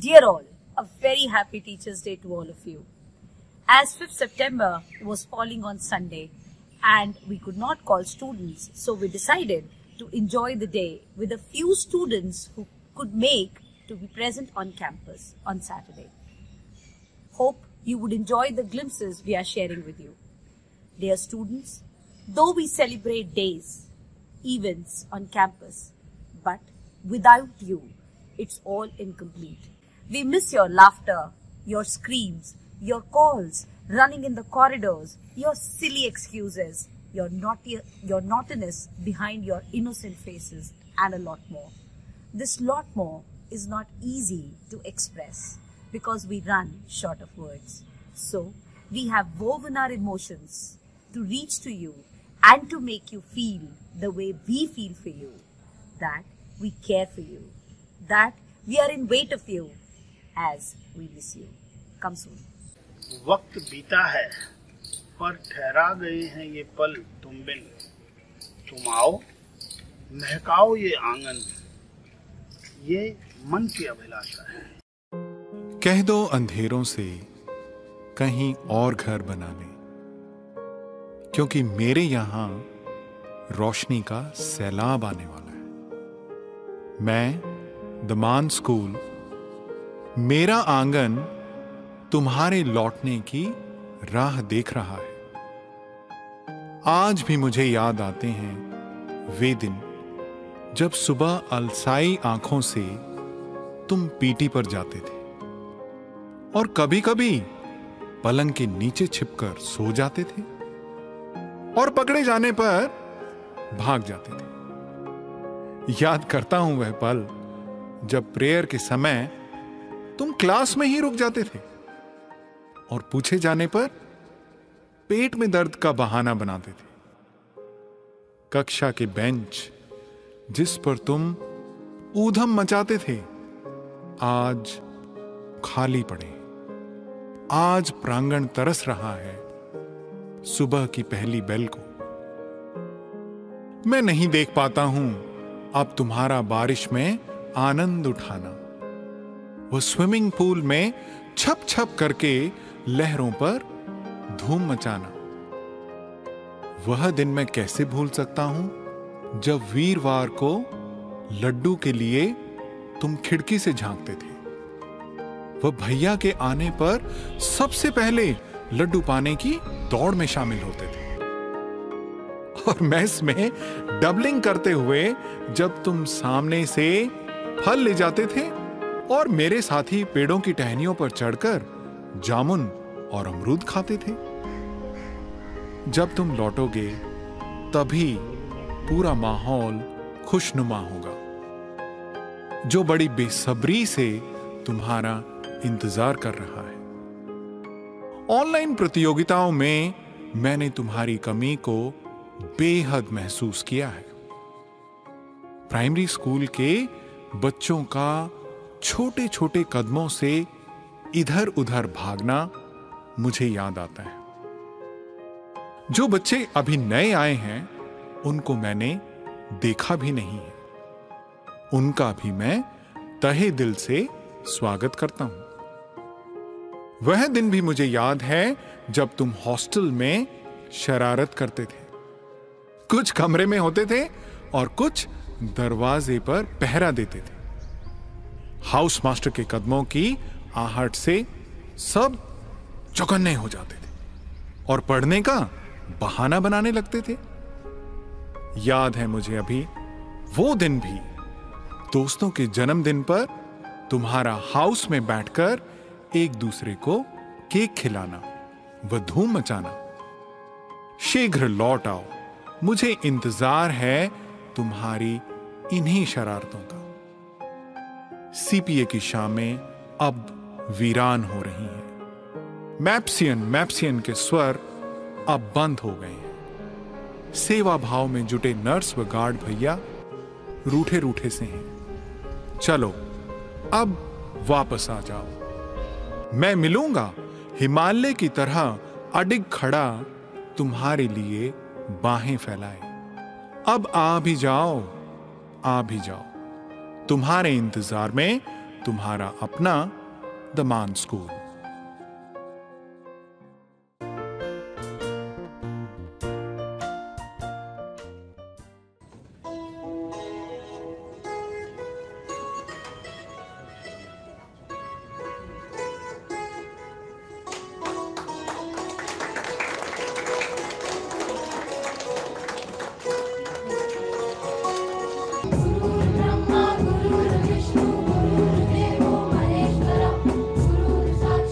Dear all, a very happy Teachers' Day to all of you. As 5th September was falling on Sunday and we could not call students, so we decided to enjoy the day with a few students who could make to be present on campus on Saturday. Hope you would enjoy the glimpses we are sharing with you. Dear students, though we celebrate days, events on campus, but without you, it's all incomplete. We miss your laughter, your screams, your calls, running in the corridors, your silly excuses, your naughtiness behind your innocent faces, and a lot more. This lot more is not easy to express because we run short of words. So, we have woven our emotions to reach to you and to make you feel the way we feel for you, that we care for you, that we are in wait of you as we miss you. Come soon. वक्त बीता है पर ठहरा गए हैं ये पल तुम बिन, तुम आओ महकाओ ये आंगन, ये मन की अभिलाषा है। कह दो अंधेरों से कहीं और घर बना ले, क्योंकि मेरे यहां रोशनी का सैलाब आने वाला है। मैं दमान स्कूल, मेरा आंगन तुम्हारे लौटने की राह देख रहा है। आज भी मुझे याद आते हैं वे दिन जब सुबह अलसाई आंखों से तुम पीटी पर जाते थे और कभी-कभी पलंग के नीचे छिपकर सो जाते थे और पकड़े जाने पर भाग जाते थे। याद करता हूं वह पल जब प्रेयर के समय तुम क्लास में ही रुक जाते थे और पूछे जाने पर पेट में दर्द का बहाना बनाते थे। कक्षा के बेंच जिस पर तुम ऊधम मचाते थे, आज खाली पड़े। आज प्रांगण तरस रहा है सुबह की पहली बेल को। मैं नहीं देख पाता हूं अब तुम्हारा बारिश में आनंद उठाना, वो स्विमिंग पूल में छप छप करके लहरों पर धूम मचाना। वह दिन मैं कैसे भूल सकता हूं जब वीरवार को लड्डू के लिए तुम खिड़की से झांकते थे। वह भैया के आने पर सबसे पहले लड्डू पाने की दौड़ में शामिल होते थे और मैस में डबलिंग करते हुए जब तुम सामने से फल ले जाते थे और मेरे साथी पेड़ों की टहनियों पर चढ़कर जामुन और अमरूद खाते थे। जब तुम लौटोगे तभी पूरा माहौल खुशनुमा होगा, जो बड़ी बेसब्री से तुम्हारा इंतजार कर रहा है। ऑनलाइन प्रतियोगिताओं में मैंने तुम्हारी कमी को बेहद महसूस किया है। प्राइमरी स्कूल के बच्चों का छोटे छोटे कदमों से इधर उधर भागना मुझे याद आता है। जो बच्चे अभी नए आए हैं उनको मैंने देखा भी नहीं है, उनका भी मैं तहे दिल से स्वागत करता हूं। वह दिन भी मुझे याद है जब तुम हॉस्टल में शरारत करते थे, कुछ कमरे में होते थे और कुछ दरवाजे पर पहरा देते थे। हाउस मास्टर के कदमों की आहट से सब चौकन्ने हो जाते थे और पढ़ने का बहाना बनाने लगते थे। याद है मुझे अभी वो दिन भी, दोस्तों के जन्मदिन पर तुम्हारा हाउस में बैठकर एक दूसरे को केक खिलाना व धूम मचाना। शीघ्र लौट आओ, मुझे इंतजार है तुम्हारी इन्हीं शरारतों का। सीपीए की शामें अब वीरान हो रही हैं। मैप्सियन के स्वर अब बंद हो गए हैं। सेवा भाव में जुटे नर्स व गार्ड भैया रूठे रूठे से हैं। चलो अब वापस आ जाओ। मैं मिलूंगा हिमालय की तरह अडिग खड़ा तुम्हारे लिए बाहें फैलाए। अब आ भी जाओ, आ भी जाओ। तुम्हारे इंतजार में तुम्हारा अपना द मान स्कूल। ब्रह्मा गुरुर्विष्णु गुरुर्देवो महेश्वरः गुरुर्साक्षात्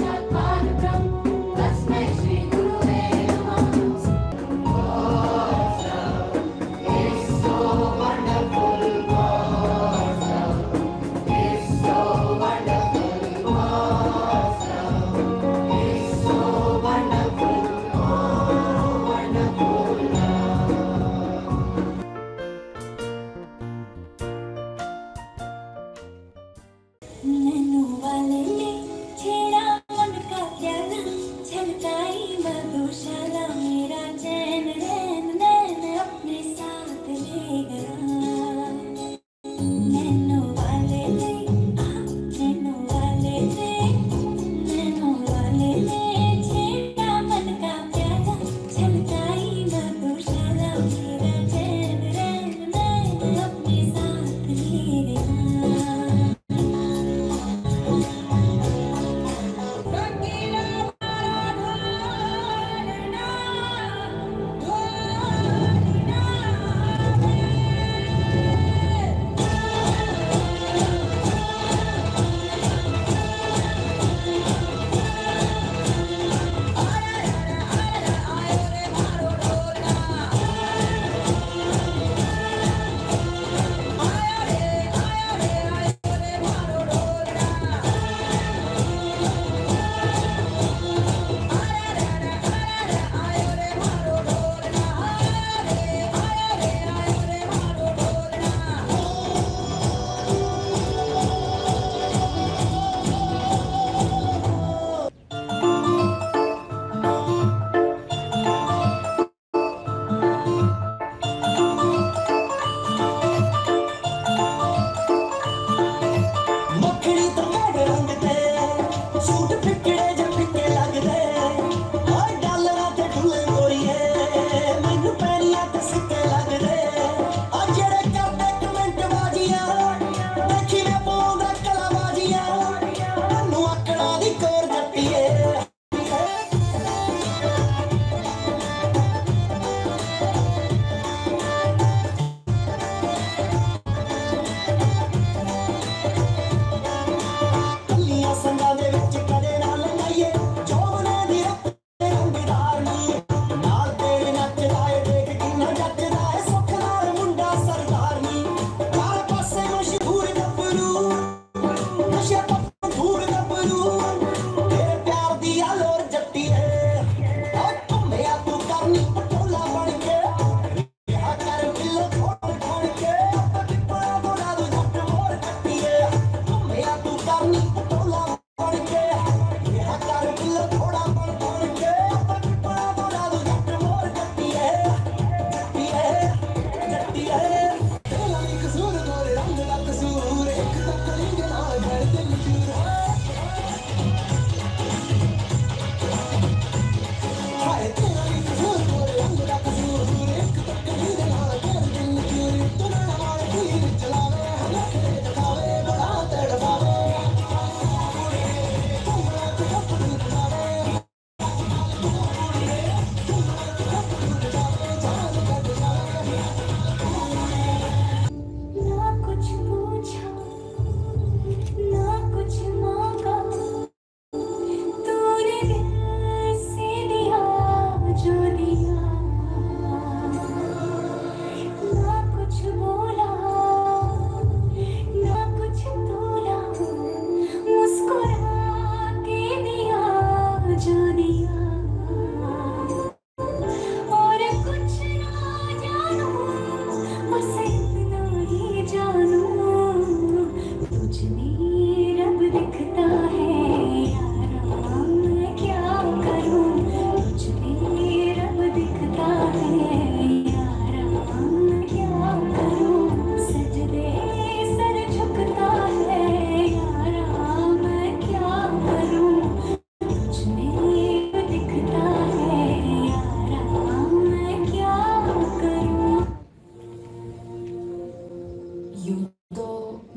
यूं तो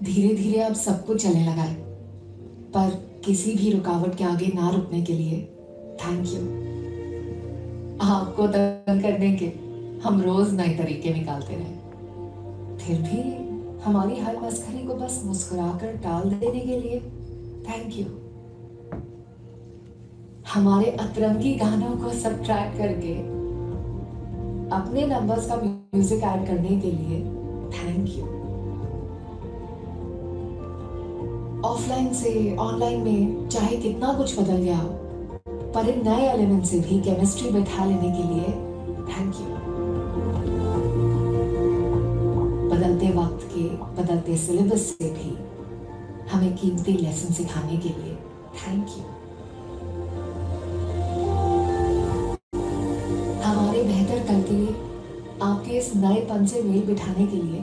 धीरे धीरे अब सब कुछ चलने लगा है, पर किसी भी रुकावट के आगे ना रुकने के लिए थैंक यू। आपको तंग करने के हम रोज नए तरीके निकालते रहे, फिर भी हमारी हर मस्खरी को बस मुस्कुराकर टाल देने के लिए थैंक यू। हमारे अतरंगी गानों को सब्ट्रैक्ट करके अपने नंबर्स का म्यूजिक ऐड करने के लिए थैंक यू। ऑफलाइन से ऑनलाइन में चाहे कितना कुछ बदल गया हो, पर इन नए एलिमेंट से भी केमिस्ट्री बैठा लेने के लिए थैंक यू। बदलते वक्त के बदलते सिलेबस से भी हमें कीमती लेसन सिखाने के लिए थैंक यू। हमारे बेहतर कल के लिए आपके इस नए पन से मेल बिठाने के लिए,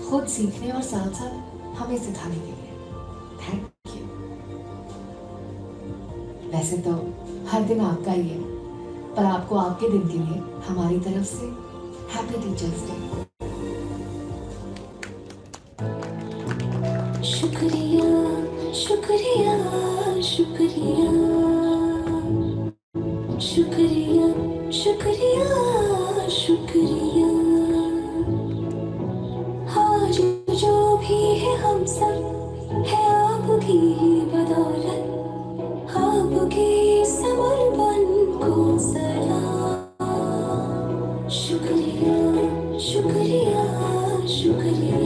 खुद सीखने और साथ साथ हमें सिखाने के लिए थैंक यू। वैसे तो हर दिन आपका ही है, पर आपको आपके दिन के लिए हमारी तरफ से हैप्पी टीचर्स डे। शुक्रिया शुक्रिया शुक्रिया शुक्रिया शुक्रिया शुक्रिया। आज जो भी है हम सब है आपकी ही बदौलत, आपके समर्पण को सलाम। शुक्रिया शुक्रिया शुक्रिया।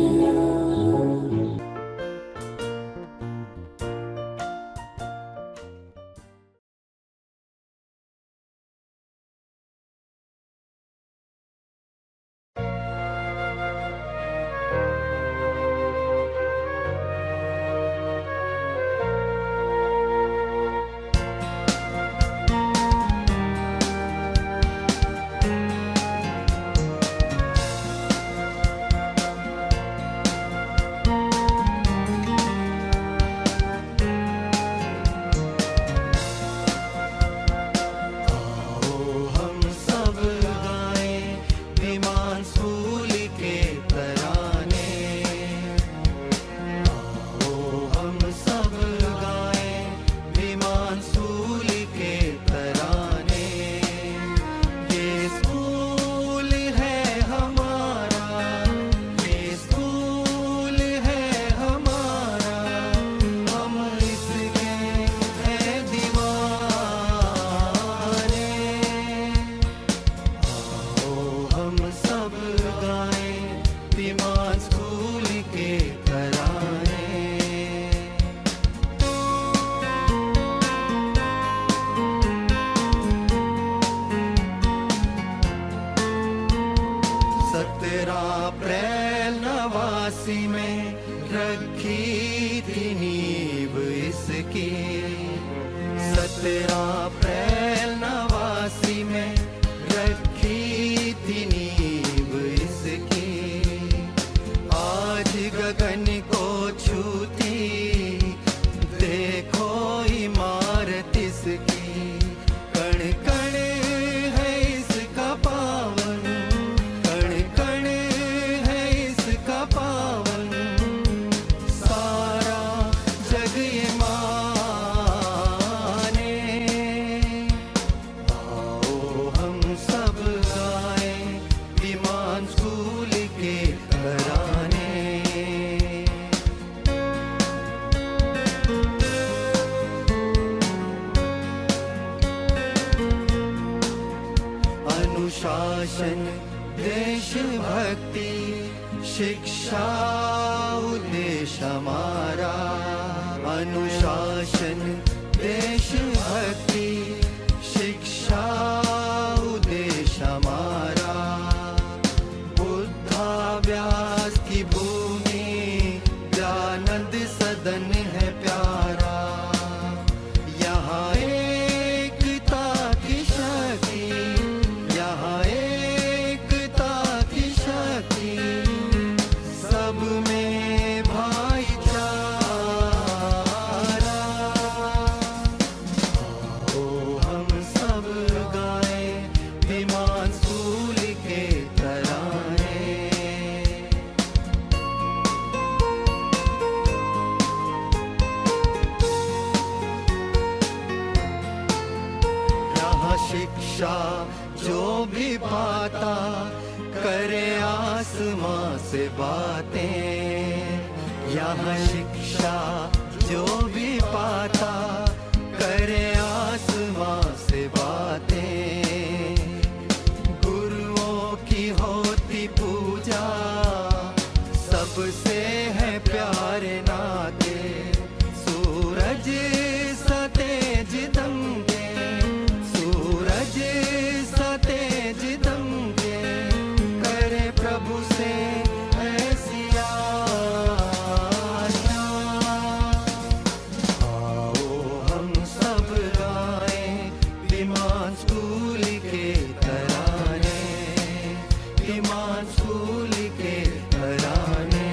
अनुशासन देशभक्ति शिक्षा उद्देश्य हमारा। अनुशासन देशभक्ति शिक्षा उद्देश्य हमारा। बुद्धाभ्यास की भूमि ज्ञानंद सदन है प्यारा। यहाँ एकता की शक्ति, यहाँ एकता की शक्ति, सब में भाईचारा। आओ हम सब गाएं विमान स्कूल के तराने। पाता करे आसमां से बातें। यहाँ शिक्षा जो भी पाता करे आसमां से बातें। गुरुओं की होती पूजा सबसे है प्यारे नाते। सूरज सतेज दमके, सूरज सतेज दमके, करे प्रभु से ऐसी आशा। आओ हम सब गाएं विमान स्कूल के तराने, विमान स्कूल के तराने,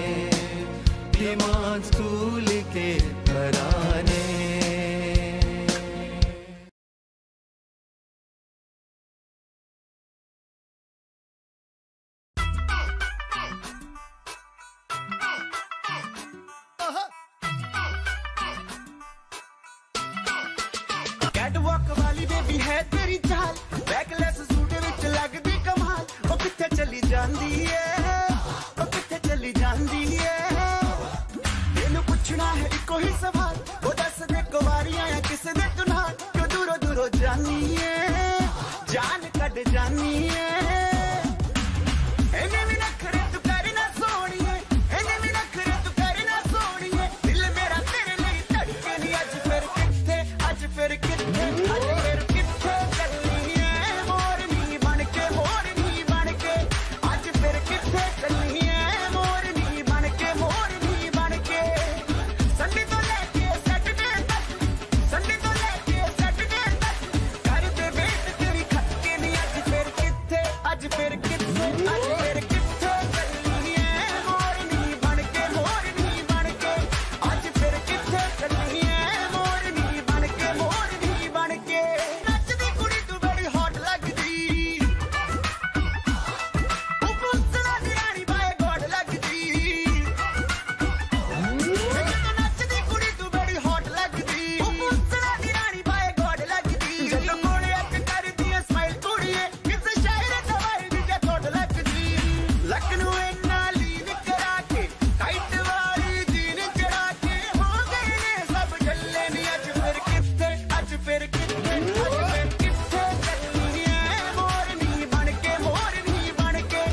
विमान स्कूल के तराने। कैटवॉक वाली बेबी है तेरी चाल, बैकलेस सूट विच लगदी कमाल। ओ किथे चली जांदी है, ओ किथे चली जांदी है। तेनू पुछना है इको ही सवाल, ओ दस दे कुवारियां या किस दे तू नाल। क्यों दूरों दूरों जानी है, जान कट जानी है। इन्हें भी नखरे तू करना सोनिए, इन्हें भी नखरे तू करना सोनिए। दिल मेरा तेरे लिए धड़के नहीं। अज फिर किथे, अज फिर किथे, अज फिर किथे चलनी है मोरनी बनके, मोरनी बनके। अज फिर किथे चलनी है मोरनी बनके, मोरनी बनके। संडे तो लेके सैटरडे तक, संडे तो लेके सैटरडे तक कर दे वेट तेरी खटके नहीं। अज फिर किथे, अज फिर किथे, अज फिर किथे चलनी है मोरनी बनके, मोरनी बनके। अज फिर किथे चलनी है मोरनी बनके, मोरनी बनके। नचदी कुड़ी तू बड़ी हॉट लगदी, ओ पुसला दी रानी बाए गॉड लगदी। ਜਦੋਂ ਨੱਚਦੀ ਕੁੜੀ ਤੂੰ ਬੜੀ ਹੌਟ ਲੱਗਦੀ, ਉਹ ਪੁਸਲਾ ਦੀ ਰਾਣੀ ਬਾਏ ਗॉड ਲੱਗਦੀ। ਜਦੋਂ ਕੋਲੇ ਅੱਖ ਕਰਦੀ ਐ ਸਮਾਈਲ ਕੁੜੀਏ, ਕਿਸੇ ਸ਼ਾਇਰ ਦਵਾਈ ਦੀ ਜੇ ਥੋੜ ਲੱਗਦੀ। ਲੱਕ ਨੂੰ ਇੰਨਾ ਲੀਨ ਕਰਾ ਕੇ, ਟਾਈਟ ਵਾਲੀ ਜੀਨ ਚੜਾ ਕੇ ਹੋ ਗਏ ਨੇ ਸਭ ਜੱਲੇ ਨੀ। ਅੱਜ ਫਿਰ ਕਿੱਥੇ, ਅੱਜ ਫਿਰ ਕਿੱਥੇ, ਅੱਜ ਫਿਰ ਕਿੱਥੇ ਚੱਲਣੀ ਐ ਮੋਰਨੀ ਬਣਕੇ, ਮੋਰਨੀ ਬਣਕੇ।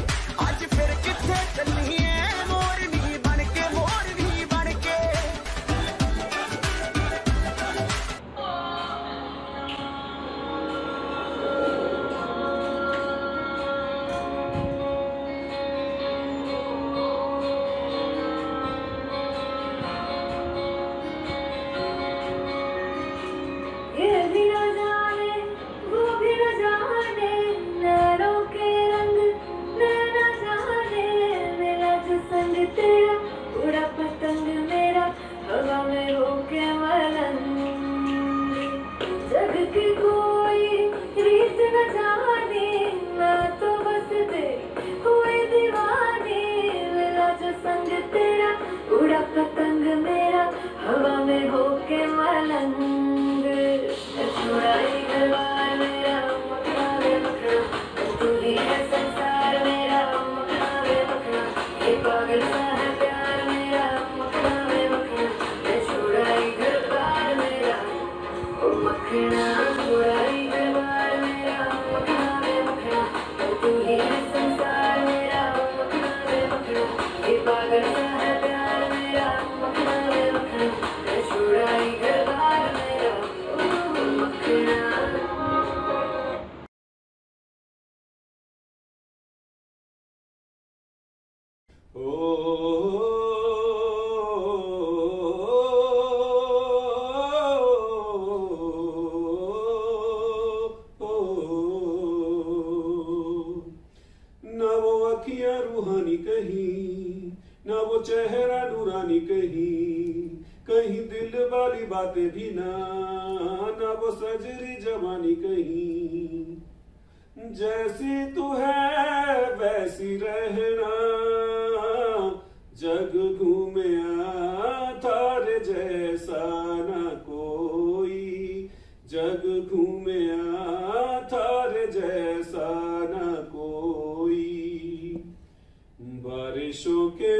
ਅੱਜ ਫਿਰ ਕਿੱਥੇ ਚੱਲਣੀ ਐ ਮੋਰਨੀ ਬਣਕੇ, ਮੋਰਨੀ ਬਣਕੇ। ये भी न जाने, वो भी न जाने, नैनों के रंग नैना जाने। मेरा जो संग तेरा उड़ा पतंग मेरा, हवा में होके मलंग। जग की कोई रीत न जाने, मैं तो बस तेरी हुई दीवानी। मेरा जो संग तेरा उड़ा पतंग मेरा, हवा में होके मलंग। छुड़ाई गलवार मेरा मखना वे मखना, तू ही है संसार मेरा मखना वे मखना। ये पागल सा है प्यार मेरा मखना वे मखना। छुड़ाई गलवार मेरा ओ मखना, छुड़ाई गलवार मेरा मखना वे मखना। तू ही है संसार मेरा मखना वे मखना। ये पागल सा है प्यार मेरा मखना वे मखना। छुड़ाई गलवार मेरा ओ मखना। ना वो अखियां रूहानी कहीं, ना वो चेहरा नूरानी कहीं, कहीं दिल वाली बातें भी ना वो सजरी जवानी कहीं। जैसी तू है वैसी रहना, जग घूमे थारे जैसा ना कोई, जग घूमे थारे जैसा ना कोई।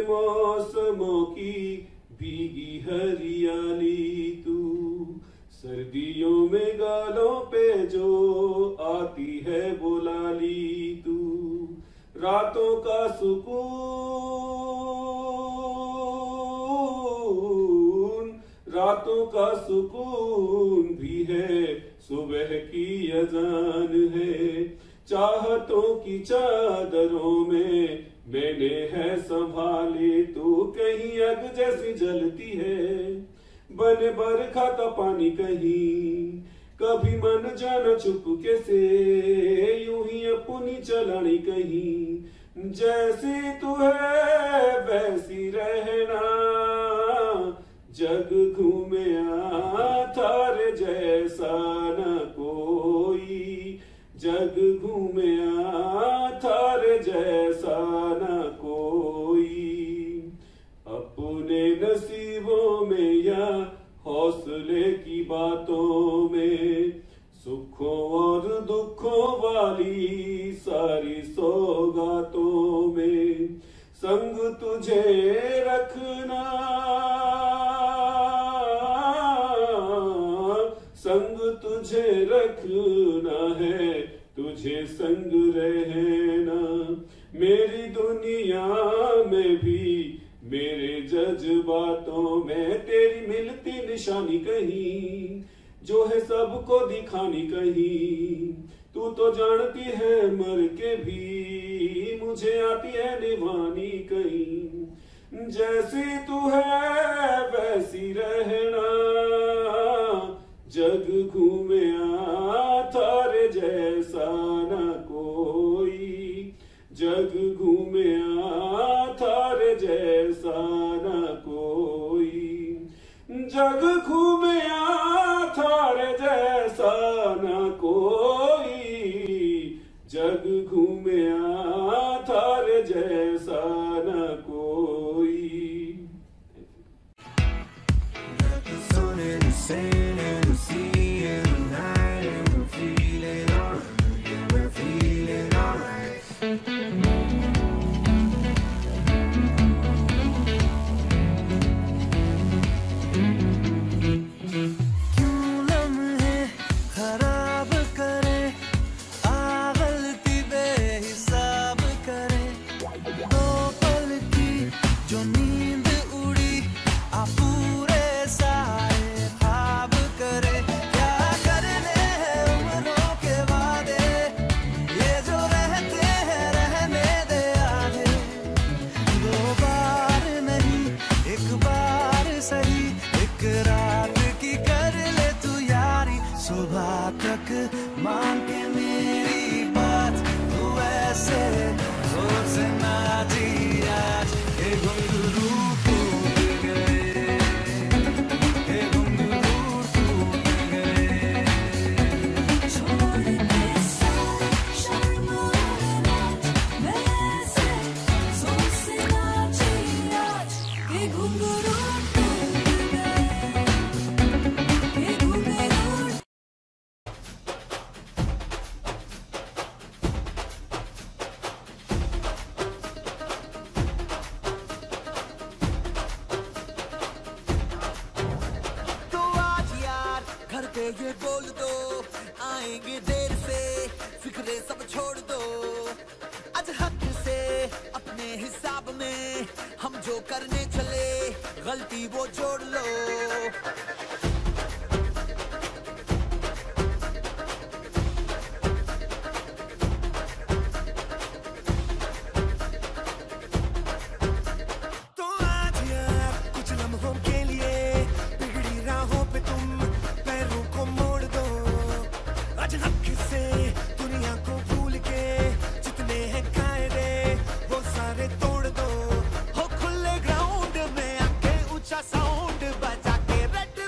मौसमों की भीगी हरियाली तू, सर्दियों में गालों पे जो आती है बोलाली तू, रातों का सुकून भी है, सुबह की अजान है, चाहतों की चादरों में मैंने है संभाली तू, कहीं अग जैसी जलती है, बने बरखा का पानी कहीं, कभी मन जाना चुपके से, यूं ही अपनी चलानी कहीं, जैसी तू है वैसी रहना, जग घूमे थारे जैसा न कोई, जग घूमे थारे जैसा न कोई, अपने नसीबों में या हौसले की बातों में, सुखों और दुखों वाली सारी सौगातों में, संग तुझे रखना, संग तुझे रखना है, तुझे संग रहना, मेरी दुनिया में भी मेरे जज्बातों में, तेरी मिलती निशानी कहीं, जो है सबको दिखानी कहीं, तू तो जानती है मर के भी मुझे आती है निभानी कहीं, जैसी तू है वैसी रहना, जग घूमे थारे जैसा न कोई, जग घूमे थारे जैसा न कोई, जग घूमे थारे जैसा न कोई, जग घूमे थारे जैसा न कोई। ये बोल दो आएंगे देर से, फिक्रे सब छोड़ दो, आज हक से अपने हिसाब में हम जो करने चले गलती वो जोड़ लो। तो आज यार कुछ लम्हों के लिए बिगड़ी राहों पे तुम पैरों को मोड़ दो, आज हक से दुनिया को भूल के जितने हैं कायदे वो सारे तोड़ दो, हो खुले ग्राउंड में आके ऊंचा साउंड बजा के red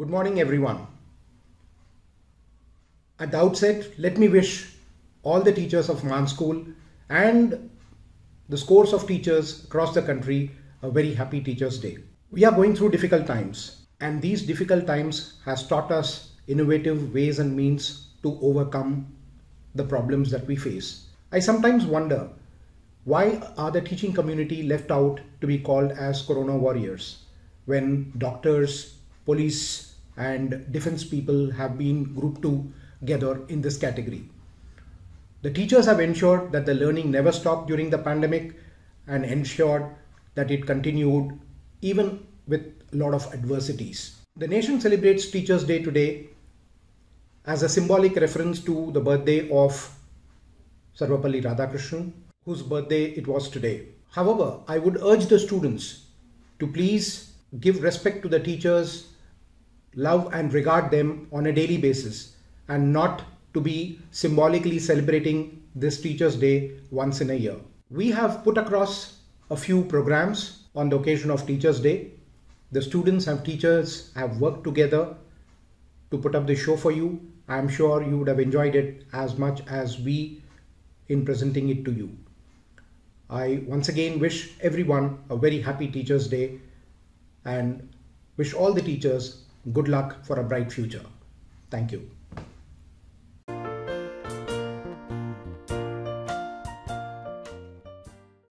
Good morning, everyone. At the outset, let me wish all the teachers of Mann School and the scores of teachers across the country a very happy Teachers' Day. We are going through difficult times, and these difficult times has taught us innovative ways and means to overcome the problems that we face. I sometimes wonder, why are the teaching community left out to be called as Corona warriors when doctors, police and defense people have been grouped together in this category? The teachers have ensured that the learning never stopped during the pandemic and ensured that it continued even with a lot of adversities. The nation celebrates Teachers' Day today as a symbolic reference to the birthday of Sarvapalli Radhakrishnan, whose birthday it was today. However, I would urge the students to please give respect to the teachers, love and regard them on a daily basis, and not to be symbolically celebrating this Teachers' Day once in a year. We have put across a few programs on the occasion of Teachers' Day. The students and teachers have worked together to put up the show for you. I am sure you would have enjoyed it as much as we in presenting it to you. I once again wish everyone a very happy Teachers' Day and wish all the teachers good luck for a bright future. Thank you.